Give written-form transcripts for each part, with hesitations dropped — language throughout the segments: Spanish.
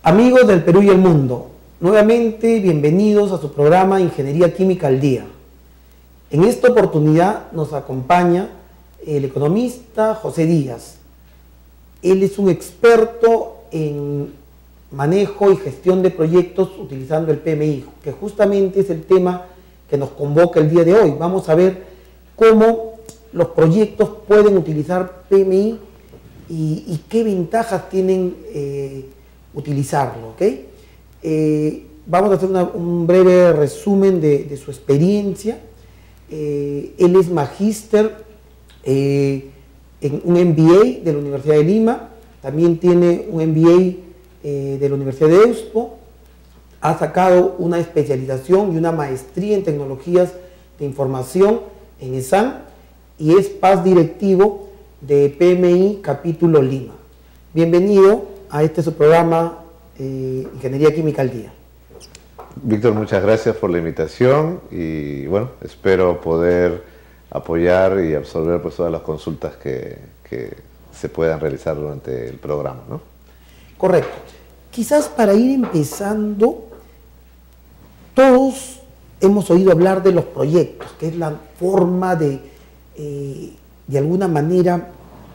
Amigos del Perú y el mundo, nuevamente bienvenidos a su programa Ingeniería Química al Día. En esta oportunidad nos acompaña el economista José Díaz. Él es un experto en manejo y gestión de proyectos utilizando el PMI, que justamente es el tema que nos convoca el día de hoy. Vamos a ver cómo los proyectos pueden utilizar PMI y qué ventajas tienen utilizarlo, ¿ok? Vamos a hacer un breve resumen de su experiencia. Él es magíster en un MBA de la Universidad de Lima, también tiene un MBA de la Universidad de Deusto, ha sacado una especialización y una maestría en tecnologías de información en ESAN y es PAS directivo de PMI Capítulo Lima. Bienvenido a su programa Ingeniería Química al Día. Víctor, muchas gracias por la invitación y bueno, espero poder apoyar y absorber pues todas las consultas que se puedan realizar durante el programa, ¿no? Correcto. Quizás para ir empezando, todos hemos oído hablar de los proyectos, que es la forma de alguna manera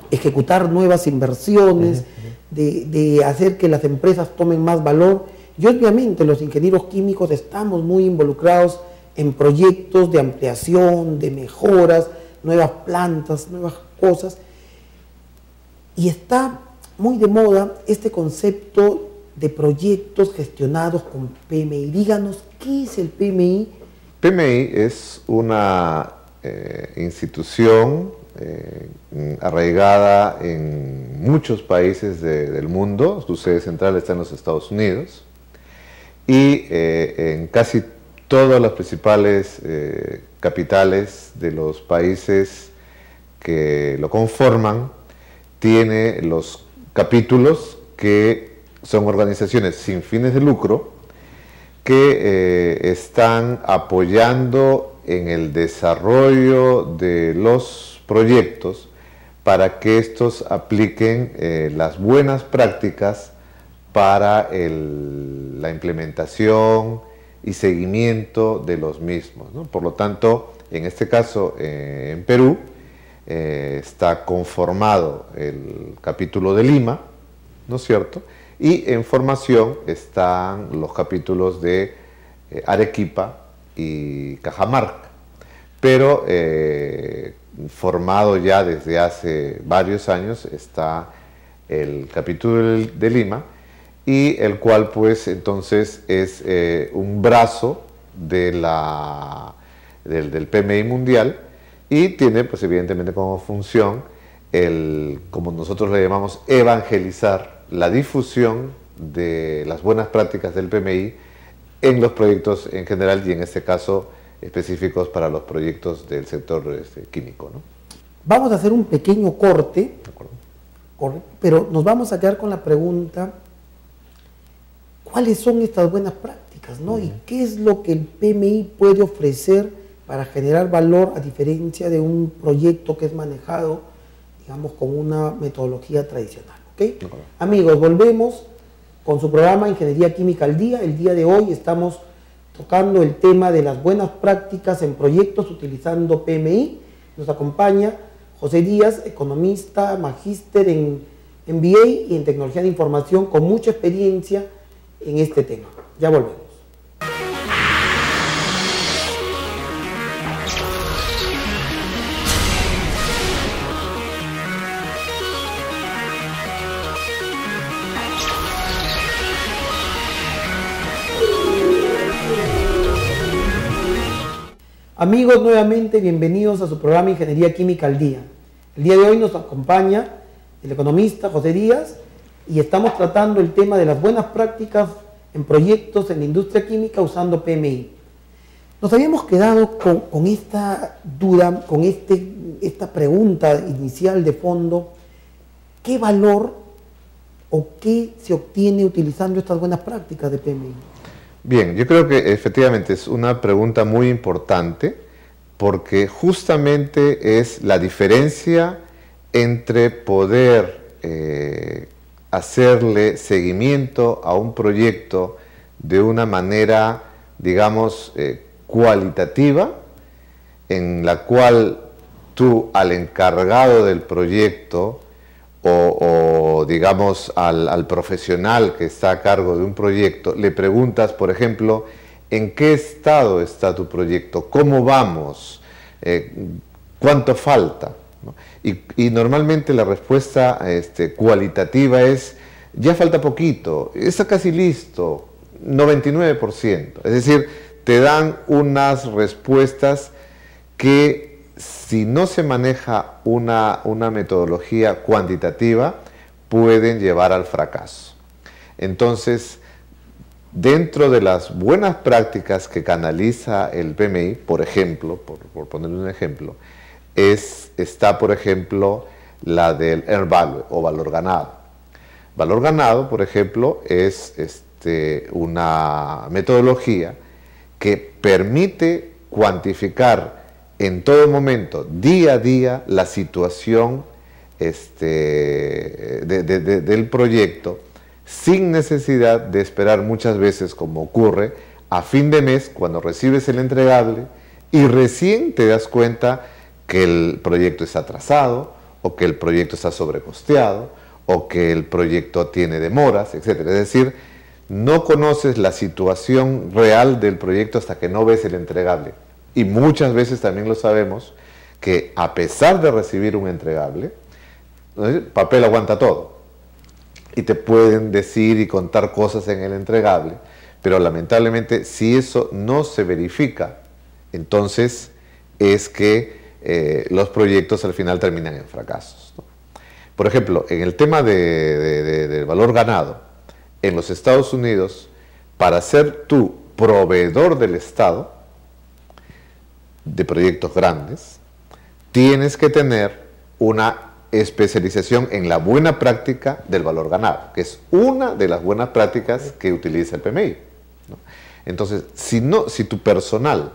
ejecutar nuevas inversiones, de hacer que las empresas tomen más valor. Y obviamente los ingenieros químicos estamos muy involucrados en proyectos de ampliación, de mejoras, nuevas plantas, nuevas cosas. Y está muy de moda este concepto de proyectos gestionados con PMI. Díganos, ¿qué es el PMI? PMI es una institución arraigada en muchos países del mundo. Su sede central está en los Estados Unidos y en casi todas las principales capitales de los países que lo conforman tiene los capítulos, que son organizaciones sin fines de lucro que están apoyando en el desarrollo de los proyectos para que estos apliquen las buenas prácticas para la implementación y seguimiento de los mismos, ¿no? Por lo tanto, en este caso, en Perú, está conformado el capítulo de Lima, ¿no es cierto? Y en formación están los capítulos de Arequipa y Cajamarca, pero formado ya desde hace varios años está el capítulo de Lima, y el cual pues entonces es un brazo del PMI mundial y tiene pues evidentemente como función como nosotros le llamamos, evangelizar la difusión de las buenas prácticas del PMI en los proyectos en general y en este caso específicos para los proyectos del sector químico, ¿no? Vamos a hacer un pequeño corte, pero nos vamos a quedar con la pregunta: ¿cuáles son estas buenas prácticas, ¿no? ¿Y qué es lo que el PMI puede ofrecer para generar valor a diferencia de un proyecto que es manejado, digamos, con una metodología tradicional? ¿Okay? Amigos, volvemos con su programa Ingeniería Química al Día. El día de hoy estamos tocando el tema de las buenas prácticas en proyectos utilizando PMI. Nos acompaña José Díaz, economista, magíster en MBA y en tecnología de información, con mucha experiencia en este tema. Ya volvemos. Amigos, nuevamente bienvenidos a su programa Ingeniería Química al Día. El día de hoy nos acompaña el economista José Díaz y estamos tratando el tema de las buenas prácticas en proyectos en la industria química usando PMI. Nos habíamos quedado con esta duda, con esta pregunta inicial de fondo: ¿qué valor o qué se obtiene utilizando estas buenas prácticas de PMI? Bien, yo creo que efectivamente es una pregunta muy importante porque justamente es la diferencia entre poder hacerle seguimiento a un proyecto de una manera, digamos, cualitativa, en la cual tú al encargado del proyecto o digamos al profesional que está a cargo de un proyecto, le preguntas, por ejemplo, ¿en qué estado está tu proyecto? ¿Cómo vamos? ¿Cuánto falta? ¿No? Y normalmente la respuesta cualitativa es, ya falta poquito, está casi listo, 99%. Es decir, te dan unas respuestas que si no se maneja una metodología cuantitativa, pueden llevar al fracaso. Entonces, dentro de las buenas prácticas que canaliza el PMI, por ejemplo, por ponerle un ejemplo, está, por ejemplo, la del Earned Value o valor ganado. Valor ganado, por ejemplo, es una metodología que permite cuantificar en todo momento, día a día, la situación del proyecto sin necesidad de esperar muchas veces, como ocurre, a fin de mes cuando recibes el entregable y recién te das cuenta que el proyecto está atrasado o que el proyecto está sobrecosteado o que el proyecto tiene demoras, etc. Es decir, no conoces la situación real del proyecto hasta que no ves el entregable. Y muchas veces también lo sabemos que a pesar de recibir un entregable, el papel aguanta todo. Y te pueden decir y contar cosas en el entregable, pero lamentablemente si eso no se verifica, entonces es que los proyectos al final terminan en fracasos, ¿no? Por ejemplo, en el tema del valor ganado, en los Estados Unidos, para ser tú proveedor del Estado, de proyectos grandes, tienes que tener una especialización en la buena práctica del valor ganado, que es una de las buenas prácticas que utiliza el PMI, ¿no? Entonces, si tu personal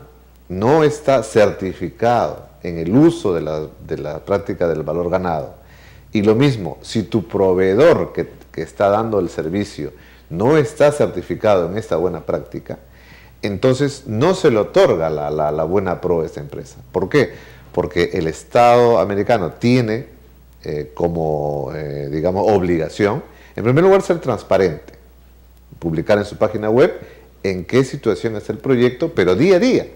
no está certificado en el uso de la práctica del valor ganado, y lo mismo, si tu proveedor que está dando el servicio no está certificado en esta buena práctica, entonces no se le otorga la buena pro a esta empresa. ¿Por qué? Porque el Estado americano tiene digamos, obligación, en primer lugar, ser transparente, publicar en su página web en qué situación está el proyecto, pero día a día.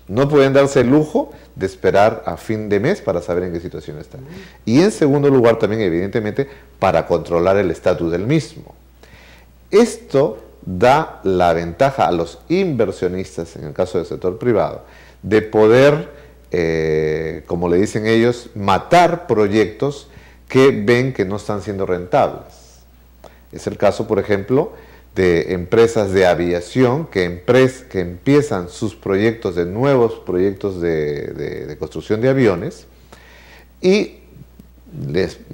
No pueden darse el lujo de esperar a fin de mes para saber en qué situación está. Y en segundo lugar, también, evidentemente, para controlar el estatus del mismo. Esto da la ventaja a los inversionistas, en el caso del sector privado, de poder, como le dicen ellos, matar proyectos que ven que no están siendo rentables. Es el caso, por ejemplo, de empresas de aviación que empiezan sus proyectos de nuevos proyectos de construcción de aviones y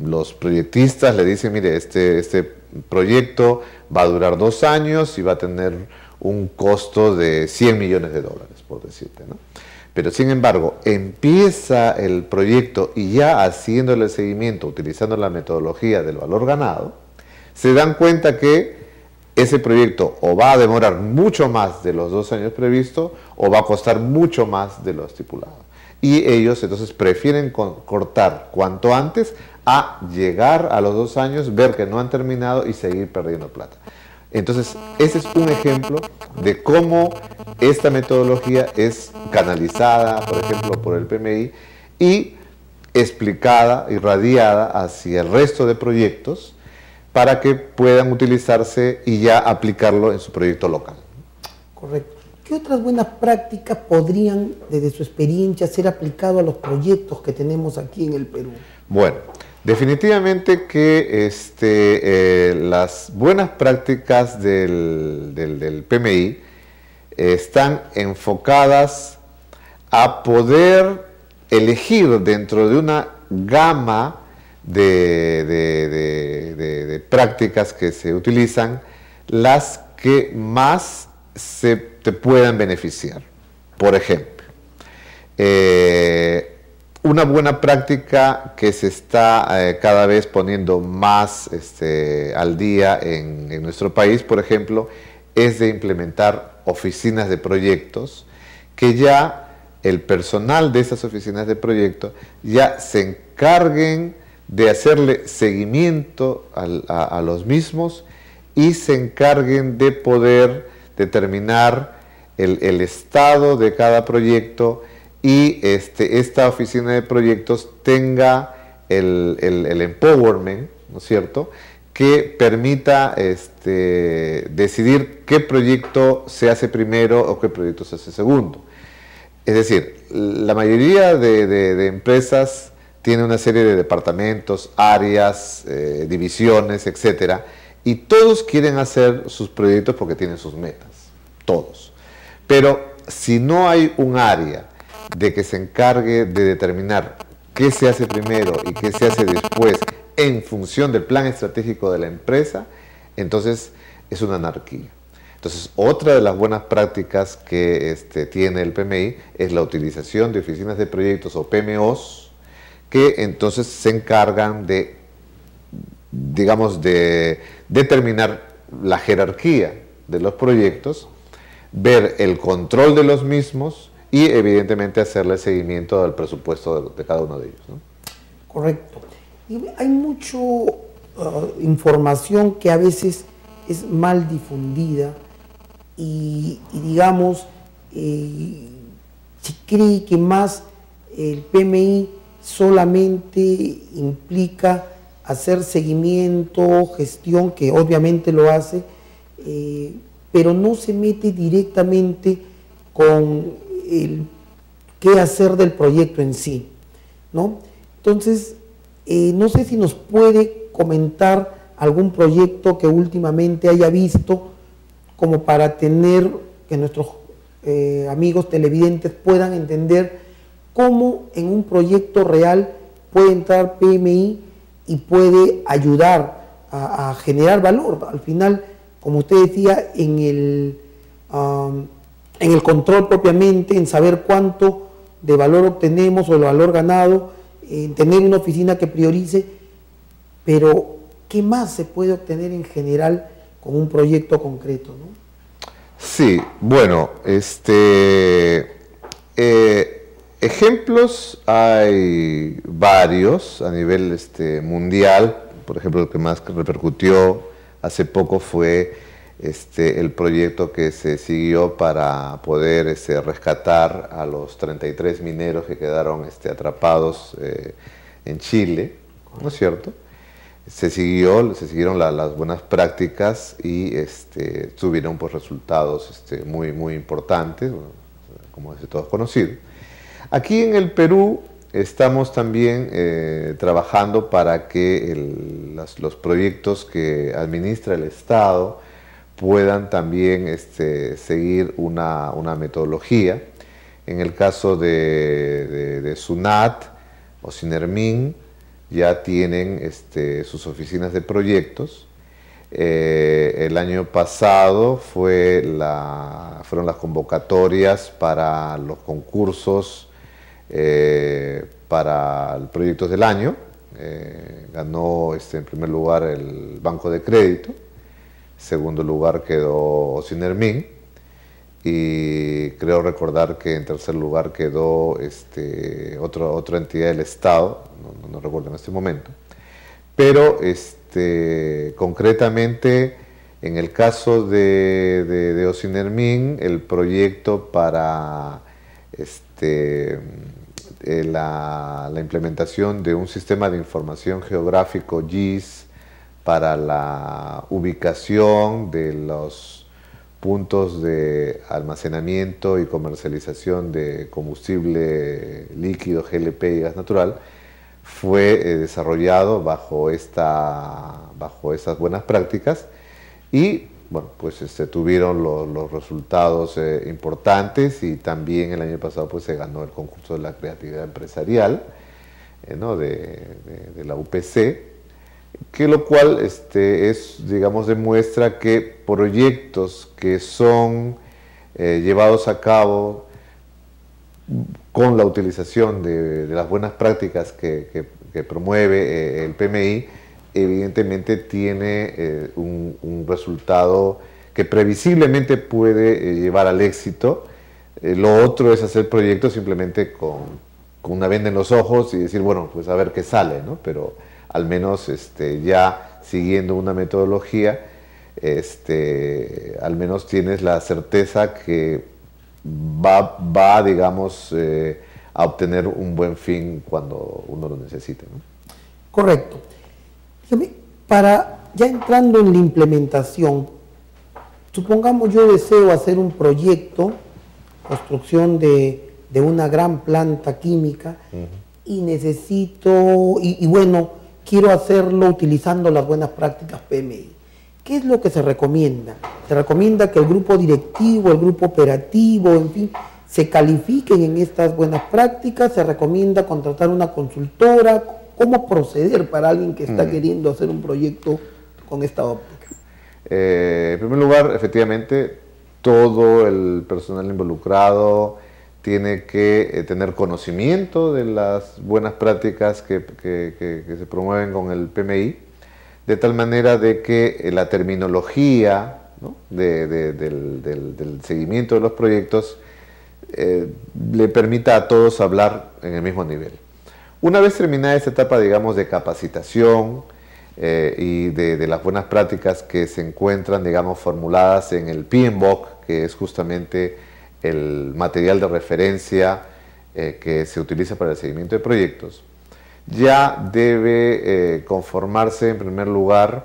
los proyectistas le dicen, mire, este proyecto va a durar 2 años y va a tener un costo de $100 millones, por decirte, ¿no? Pero sin embargo, empieza el proyecto y ya haciéndole seguimiento, utilizando la metodología del valor ganado, se dan cuenta que ese proyecto o va a demorar mucho más de los 2 años previstos o va a costar mucho más de lo estipulado. Y ellos entonces prefieren cortar cuanto antes a llegar a los 2 años, ver que no han terminado y seguir perdiendo plata. Entonces, ese es un ejemplo de cómo esta metodología es canalizada, por ejemplo, por el PMI y explicada, irradiada hacia el resto de proyectos para que puedan utilizarse y ya aplicarlo en su proyecto local. Correcto. ¿Qué otras buenas prácticas podrían, desde su experiencia, ser aplicado a los proyectos que tenemos aquí en el Perú? Bueno, definitivamente que las buenas prácticas del PMI están enfocadas a poder elegir dentro de una gama de prácticas que se utilizan las que más te puedan beneficiar. Por ejemplo, Una buena práctica que se está cada vez poniendo más al día en nuestro país, por ejemplo, es de implementar oficinas de proyectos, que ya el personal de esas oficinas de proyectos ya se encarguen de hacerle seguimiento a los mismos y se encarguen de poder determinar el estado de cada proyecto, y esta oficina de proyectos tenga el empowerment, ¿no es cierto?, que permita decidir qué proyecto se hace primero o qué proyecto se hace segundo. Es decir, la mayoría de empresas tiene una serie de departamentos, áreas, divisiones, etcétera, y todos quieren hacer sus proyectos porque tienen sus metas, todos. Pero si no hay un área de que se encargue de determinar qué se hace primero y qué se hace después en función del plan estratégico de la empresa, entonces es una anarquía. Entonces, otra de las buenas prácticas que tiene el PMI es la utilización de oficinas de proyectos o PMOs, que entonces se encargan de, digamos, de determinar la jerarquía de los proyectos, ver el control de los mismos y evidentemente hacerle seguimiento al presupuesto de cada uno de ellos, ¿no? Correcto. Y hay mucha información que a veces es mal difundida y digamos, se cree que más el PMI solamente implica hacer seguimiento, gestión, que obviamente lo hace, pero no se mete directamente con el qué hacer del proyecto en sí, ¿no? Entonces, no sé si nos puede comentar algún proyecto que últimamente haya visto, como para tener, que nuestros amigos televidentes puedan entender cómo en un proyecto real puede entrar PMI y puede ayudar a generar valor. Al final, como usted decía, en el control propiamente, en saber cuánto de valor obtenemos o el valor ganado, en tener una oficina que priorice, pero ¿qué más se puede obtener en general con un proyecto concreto, ¿no? Sí, bueno, ejemplos hay varios a nivel mundial. Por ejemplo, el que más repercutió hace poco fue el proyecto que se siguió para poder rescatar a los 33 mineros que quedaron atrapados en Chile, ¿no es cierto? Se siguieron las buenas prácticas y tuvieron pues, resultados muy importantes, como es todos conocido. Aquí en el Perú estamos también trabajando para que los proyectos que administra el Estado puedan también seguir una metodología. En el caso de SUNAT o SINERMIN, ya tienen sus oficinas de proyectos. El año pasado fueron las convocatorias para los concursos para los proyectos del año. Ganó en primer lugar el Banco de Crédito, en segundo lugar quedó SINERMIN, y creo recordar que en tercer lugar quedó otra entidad del Estado, no recuerdo en este momento, pero concretamente en el caso de SINERMIN, el proyecto para la implementación de un sistema de información geográfico GIS para la ubicación de los puntos de almacenamiento y comercialización de combustible líquido, GLP y gas natural, fue desarrollado bajo esas buenas prácticas y bueno, pues tuvieron los resultados importantes, y también el año pasado pues se ganó el concurso de la creatividad empresarial, ¿no? de la UPC, que lo cual digamos, demuestra que proyectos que son llevados a cabo con la utilización de las buenas prácticas que promueve el PMI, evidentemente tiene un resultado que previsiblemente puede llevar al éxito. Lo otro es hacer proyectos simplemente con una venda en los ojos y decir, bueno, pues a ver qué sale, ¿no? Pero al menos ya siguiendo una metodología, al menos tienes la certeza que va digamos, a obtener un buen fin cuando uno lo necesite, ¿no? Correcto. Dígame, para ya entrando en la implementación, supongamos yo deseo hacer un proyecto, construcción de una gran planta química, y necesito, y bueno, quiero hacerlo utilizando las buenas prácticas PMI. ¿Qué es lo que se recomienda? Se recomienda que el grupo directivo, el grupo operativo, en fin, se califiquen en estas buenas prácticas. Se recomienda contratar una consultora. ¿Cómo proceder para alguien que está queriendo hacer un proyecto con esta óptica? En primer lugar, efectivamente, todo el personal involucrado tiene que tener conocimiento de las buenas prácticas que se promueven con el PMI, de tal manera de que la terminología, ¿no?, del seguimiento de los proyectos le permita a todos hablar en el mismo nivel. Una vez terminada esta etapa, digamos, de capacitación y de las buenas prácticas que se encuentran, digamos, formuladas en el PMBOK, que es justamente el material de referencia que se utiliza para el seguimiento de proyectos, ya debe conformarse en primer lugar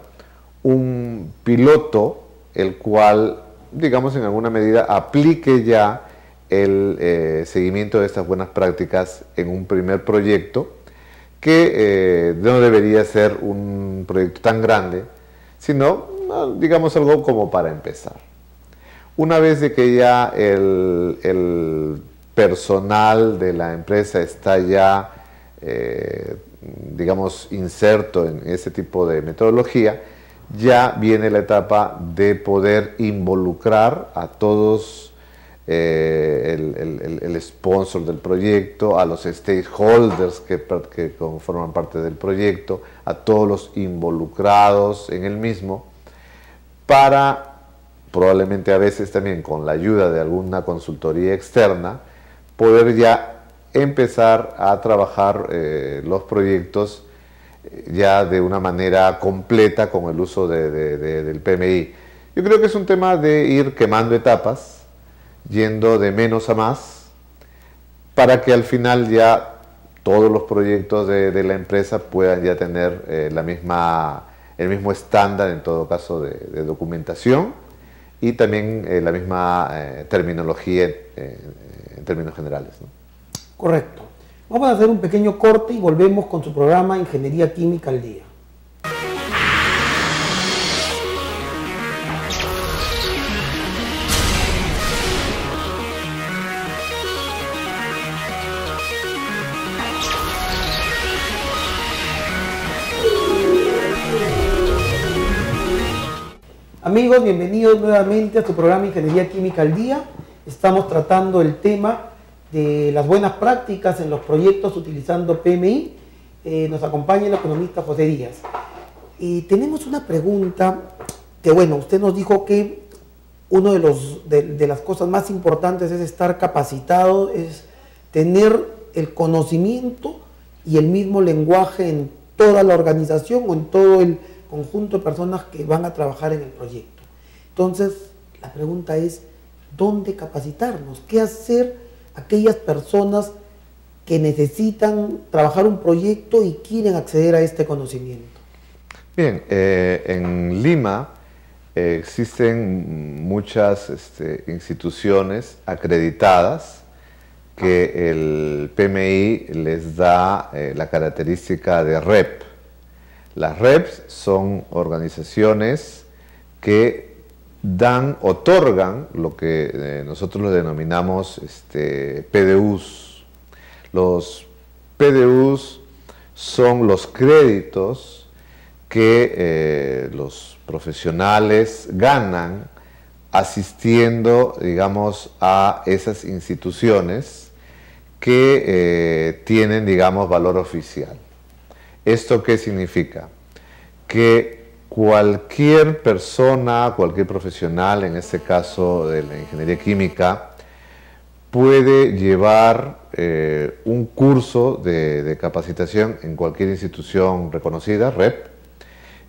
un piloto, el cual, digamos, en alguna medida aplique ya el seguimiento de estas buenas prácticas en un primer proyecto, que no debería ser un proyecto tan grande, sino, digamos, algo como para empezar. Una vez de que ya el personal de la empresa está ya, digamos, inserto en ese tipo de metodología, ya viene la etapa de poder involucrar a todos, el sponsor del proyecto, a los stakeholders que conforman parte del proyecto, a todos los involucrados en el mismo, para, probablemente a veces también con la ayuda de alguna consultoría externa, poder ya empezar a trabajar los proyectos ya de una manera completa con el uso del PMI. Yo creo que es un tema de ir quemando etapas, yendo de menos a más, para que al final ya todos los proyectos de la empresa puedan ya tener el mismo estándar, en todo caso, de documentación, y también la misma terminología en términos generales, ¿no? Correcto. Vamos a hacer un pequeño corte y volvemos con su programa Ingeniería Química al Día. Amigos, bienvenidos nuevamente a tu programa Ingeniería Química al Día. Estamos tratando el tema de las buenas prácticas en los proyectos utilizando PMI. Nos acompaña el economista José Díaz. Y tenemos una pregunta que, bueno, usted nos dijo que una de las cosas más importantes es estar capacitado, es tener el conocimiento y el mismo lenguaje en toda la organización o en todo el conjunto de personas que van a trabajar en el proyecto. Entonces, la pregunta es, ¿dónde capacitarnos? ¿Qué hacer aquellas personas que necesitan trabajar un proyecto y quieren acceder a este conocimiento? Bien, en Lima existen muchas instituciones acreditadas que el PMI les da la característica de REP. Las REPs son organizaciones que otorgan lo que nosotros lo denominamos PDUs. Los PDUs son los créditos que los profesionales ganan asistiendo, digamos, a esas instituciones que tienen, digamos, valor oficial. ¿Esto qué significa? Que cualquier persona, cualquier profesional, en este caso de la ingeniería química, puede llevar un curso de capacitación en cualquier institución reconocida, REP,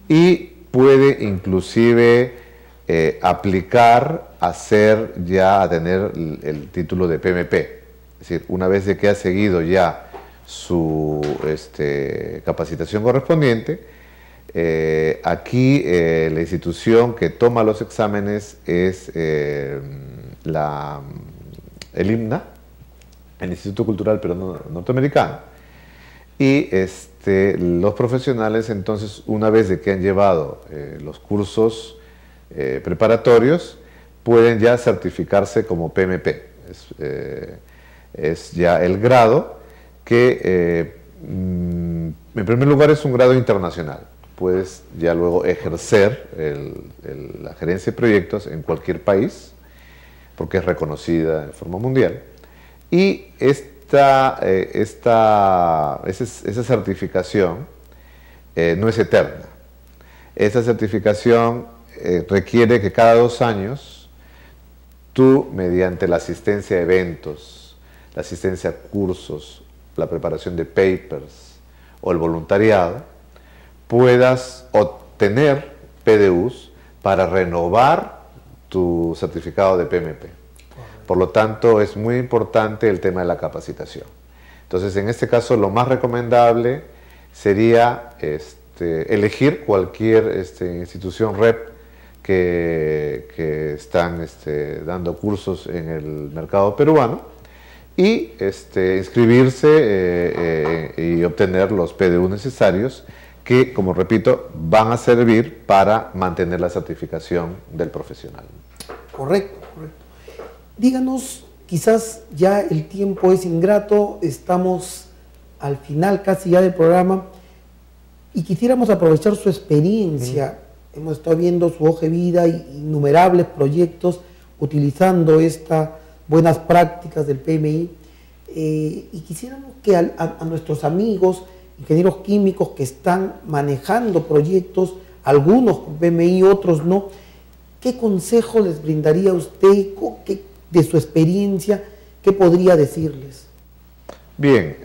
y puede inclusive aplicar a tener el título de PMP. Es decir, una vez de que ha seguido ya su capacitación correspondiente, aquí la institución que toma los exámenes es el INMA, el Instituto Cultural Peruano Norteamericano, y los profesionales entonces, una vez de que han llevado los cursos preparatorios, pueden ya certificarse como PMP. Es ya el grado que en primer lugar es un grado internacional. Puedes ya luego ejercer la gerencia de proyectos en cualquier país, porque es reconocida de forma mundial. Y esa certificación no es eterna. Esa certificación requiere que cada 2 años tú, mediante la asistencia a eventos, la asistencia a cursos, la preparación de papers o el voluntariado, puedas obtener PDUs para renovar tu certificado de PMP. Por lo tanto, es muy importante el tema de la capacitación. Entonces, en este caso, lo más recomendable sería elegir cualquier institución REP que están dando cursos en el mercado peruano y inscribirse y obtener los PDU necesarios que, como repito, van a servir para mantener la certificación del profesional. Correcto, correcto. Díganos, quizás ya el tiempo es ingrato, estamos al final casi ya del programa y quisiéramos aprovechar su experiencia. Hemos estado viendo su hoja de vida y innumerables proyectos utilizando estas buenas prácticas del PMI y quisiéramos que a nuestros amigos, ingenieros químicos que están manejando proyectos, algunos con PMI, otros no, ¿qué consejo les brindaría usted de su experiencia? ¿Qué podría decirles? Bien,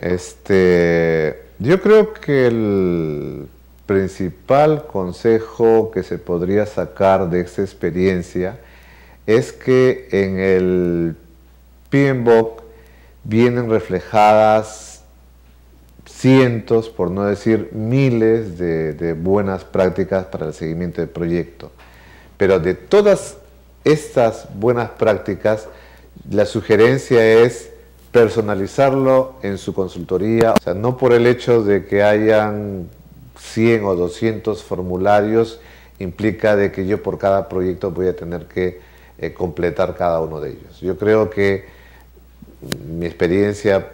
yo creo que el principal consejo que se podría sacar de esta experiencia es que en el PMBOK vienen reflejadas cientos, por no decir miles, de buenas prácticas para el seguimiento del proyecto. Pero de todas estas buenas prácticas, la sugerencia es personalizarlo en su consultoría. O sea, no por el hecho de que hayan 100 o 200 formularios, implica de que yo por cada proyecto voy a tener que completar cada uno de ellos. Yo creo que mi experiencia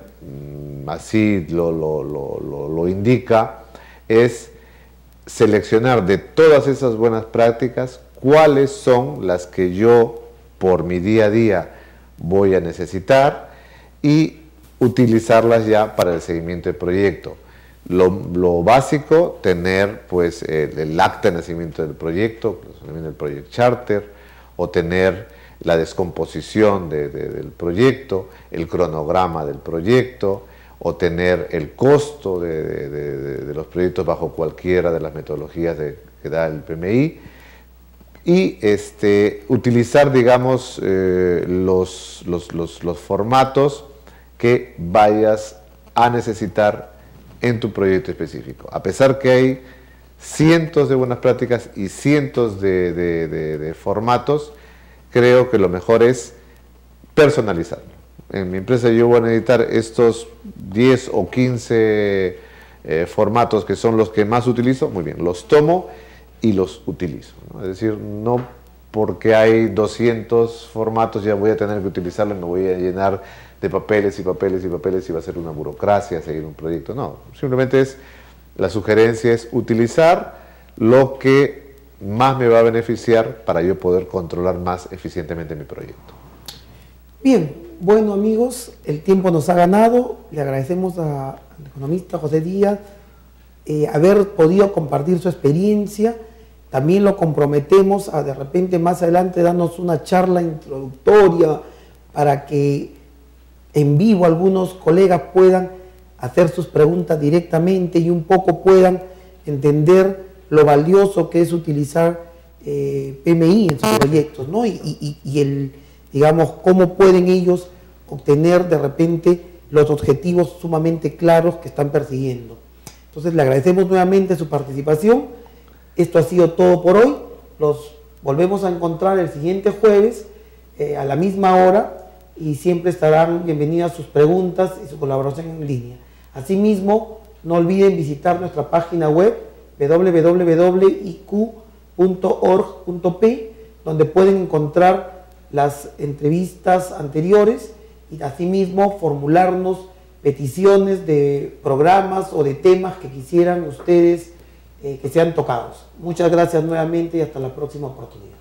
así lo indica, es seleccionar de todas esas buenas prácticas cuáles son las que yo por mi día a día voy a necesitar y utilizarlas ya para el seguimiento del proyecto. Lo básico, tener pues el acta de nacimiento del proyecto, el Project Charter, o tener la descomposición del proyecto, el cronograma del proyecto, o tener el costo de los proyectos bajo cualquiera de las metodologías que da el PMI, y utilizar, digamos, los formatos que vayas a necesitar en tu proyecto específico. A pesar que hay cientos de buenas prácticas y cientos de formatos, creo que lo mejor es personalizarlo. En mi empresa yo voy a necesitar estos 10 o 15 formatos que son los que más utilizo, muy bien, los tomo y los utilizo, ¿no? Es decir, no porque hay 200 formatos ya voy a tener que utilizarlo y me voy a llenar de papeles y papeles y papeles y va a ser una burocracia seguir un proyecto. No, simplemente la sugerencia es utilizar lo que más me va a beneficiar para yo poder controlar más eficientemente mi proyecto. Bien, Bueno, amigos, el tiempo nos ha ganado. Le agradecemos al economista José Díaz haber podido compartir su experiencia. También lo comprometemos a de repente más adelante darnos una charla introductoria para que en vivo algunos colegas puedan hacer sus preguntas directamente y un poco puedan entender lo valioso que es utilizar PMI en sus proyectos, ¿no? Digamos, cómo pueden ellos obtener de repente los objetivos sumamente claros que están persiguiendo. Entonces le agradecemos nuevamente su participación. Esto ha sido todo por hoy. Los volvemos a encontrar el siguiente jueves a la misma hora y siempre estarán bienvenidas sus preguntas y su colaboración en línea. Asimismo, no olviden visitar nuestra página web www.iq.org.p, donde pueden encontrar las entrevistas anteriores y asimismo formularnos peticiones de programas o de temas que quisieran ustedes que sean tocados. Muchas gracias nuevamente y hasta la próxima oportunidad.